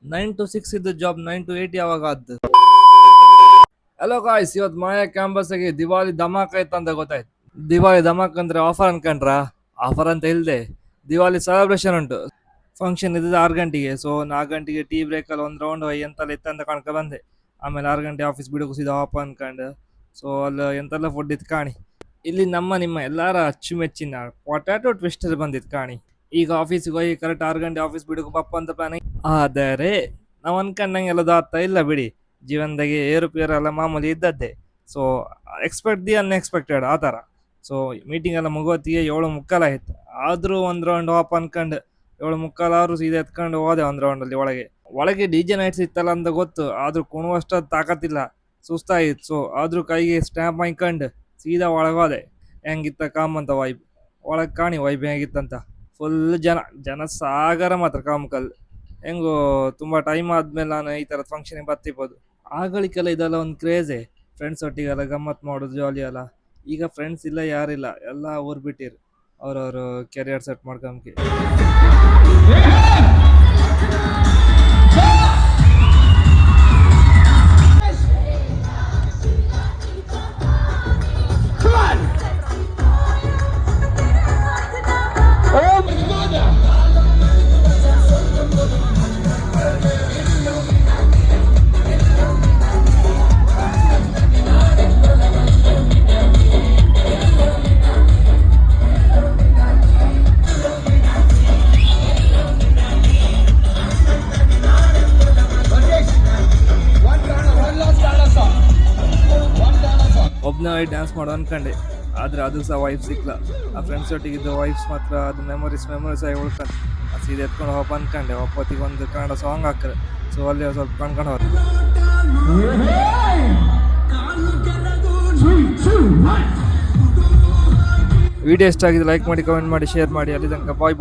9 to 6 ಇದ್ದ job 9 to 8 ಯಾವಾಗ ಆದ್ದು? Hello guys, ಇವತ್ತು ಮಾಯಾ ಕ್ಯಾಂಪಸ್ಗೆ ದಿವಾಲಿ ಧಮಾಕ್ ಐತ ಅಂತ ಗೊತ್ತಾಯ್ತು. ದಿವಾಲಿ ಧಮಾಕ್ ಅಂದ್ರೆ ಆಫರ್ ಅನ್ಕೊಂಡ್ರ? ಆಫರ್ ಅಂತ ಇಲ್ದೆ ದಿವಾಲಿ ಸೆಲೆಬ್ರೇಷನ್ ಉಂಟು. ಫಂಕ್ಷನ್ ಇದ್ದದ್ದು 6 ಗಂಟೆಗೆ. ಸೊ 4 ಗಂಟೆಗೆ ಟೀ ಬ್ರೇಕಲ್ಲಿ ಒಂದು ರೌಂಡ್ ಎಂತೆಲ್ಲ ಇತ್ತಂತ ಕಣ್ಕೊ ಬಂದೆ. ಆಮೇಲೆ 6 ಗಂಟೆ ಆಫೀಸ್ ಬಿಡೋಕು ಸೀದಾ ಆಪ್ ಅನ್ಕೊಂಡು ಸೊ ಅಲ್ಲಿ ಎಂತೆಲ್ಲ ಫುಡ್ ಇತ್ತು ಕಾಣಿ. ಇಲ್ಲಿ ನಮ್ಮ ನಿಮ್ಮ ಎಲ್ಲಾರ ಅಚ್ಚುಮೆಚ್ಚಿನ ಪೊಟ್ಯಾಟೊ ಟ್ವಿಸ್ಟರ್ ಬಂದಿತ್ತು ಕಾಣಿ. ಈಗ ಆಫೀಸಿಗೆ ಹೋಗಿ ಕರೆಕ್ಟ್ 6 ಗಂಟೆ ಆಫೀಸ್ ಬಿಡೋಕೆ ಬಪ್ಪ ಅಂತ ಪ್ಲಾನ್. ಆದರೆ ನಾವು ಅನ್ಕೊಂಡಂಗೆಲ್ಲ ಆಗ್ತಾ ಇಲ್ಲ ಬಿಡಿ. ಜೀವನದಾಗೆ ಏರುಪೇರು ಎಲ್ಲ ಮಾಮೂಲಿ ಇದ್ದದ್ದೇ. ಸೊ ಎಕ್ಸ್ಪೆಕ್ಟ್ ದಿ ಅನ್ಎಕ್ಸ್ಪೆಕ್ಟೆಡ್ ಆ ಥರ. ಸೊ ಮೀಟಿಂಗ್ ಎಲ್ಲ ಮುಗೋತ್ತಿಗೆ 7:45 ಆಯ್ತು. ಆದರೂ ಒಂದು ರೌಂಡ್ ಆಪ್ ಅನ್ಕೊಂಡು 7:45 ಆದ್ರೂ ಸೀದಾ ಎತ್ಕೊಂಡು ಹೋದೆ ಒಂದು ರೌಂಡಲ್ಲಿ ಒಳಗೆ ಡಿ ಜೆ ನೈಟ್ಸ್ ಇತ್ತಲ್ಲ ಅಂತ ಗೊತ್ತು. ಆದರೂ ಕುಣುವಷ್ಟೊತ್ತು ತಾಕತ್ತಿಲ್ಲ, ಸುಸ್ತಾಗಿತ್ತು. ಸೊ ಆದರೂ ಕೈಗೆ ಸ್ಟ್ಯಾಂಪ್ ಹಾಕೊಂಡು ಸೀದಾ ಒಳಗೋದೆ. ಹೆಂಗಿತ್ತ ಕಾಮಂತ ವೈಬ್ ಒಳಗೆ ಕಾಣಿ ವೈಬ್ ಹೇಗಿತ್ತಂತ. ಫುಲ್ ಜನ ಸಾಗರ ಮಾತ್ರ ಕಾಮಕಲ್. ಹೆಂಗೋ ತುಂಬ ಟೈಮ್ ಆದ್ಮೇಲೆ ನಾನು ಈ ಥರದ ಫಂಕ್ಷನಿಗೆ ಬರ್ತಿರ್ಬೋದು. ಆಗಳಿಗೆಲ್ಲ ಇದೆಲ್ಲ ಒಂದು ಕ್ರೇಜೆ. ಫ್ರೆಂಡ್ಸ್ ಒಟ್ಟಿಗೆಲ್ಲ ಗಮ್ಮತ್ತು ಮಾಡೋದು ಜಾಲಿ ಅಲ್ಲ. ಈಗ ಫ್ರೆಂಡ್ಸ್ ಇಲ್ಲ, ಯಾರಿಲ್ಲ, ಎಲ್ಲ ಊರು ಬಿಟ್ಟಿರು ಅವ್ರವ್ರು ಕೆರಿಯರ್ ಸೆಟ್ ಮಾಡ್ಕೊಂಬಿ. ಒಬ್ಬನೇ ಡ್ಯಾನ್ಸ್ ಮಾಡೋ ಅನ್ಕೊಂಡೆ, ಆದರೆ ಅದು ಸಹ ವೈಫ್ ಸಿಕ್ಲ. ಆ ಫ್ರೆಂಡ್ಸ್ ಒಟ್ಟಿಗಿದ್ದ ವೈಫ್ಸ್ ಮಾತ್ರ ಅದು ಮೆಮೊರೀಸ್ ಆಗಿ ಉಳ್ಕೊಂಡು ಸೀದಾ ಎತ್ಕೊಂಡು ಹೋಗಿ ಅನ್ಕೊಂಡೆ. ಒಪ್ಪತ್ತಿಗೆ ಒಂದು ಕನ್ನಡ ಸಾಂಗ್ ಹಾಕ್ರೆ. ಸೊ ಅಲ್ಲಿ ಸ್ವಲ್ಪ ಕಣ್ಕೊಂಡು ಹೋದ. ವಿಡಿಯೋ ಇಷ್ಟ ಆಗಿದೆ ಲೈಕ್ ಮಾಡಿ, ಕಮೆಂಟ್ ಮಾಡಿ, ಶೇರ್ ಮಾಡಿ. ಅಲ್ಲಿ ತನಕ ಬಾಯ್.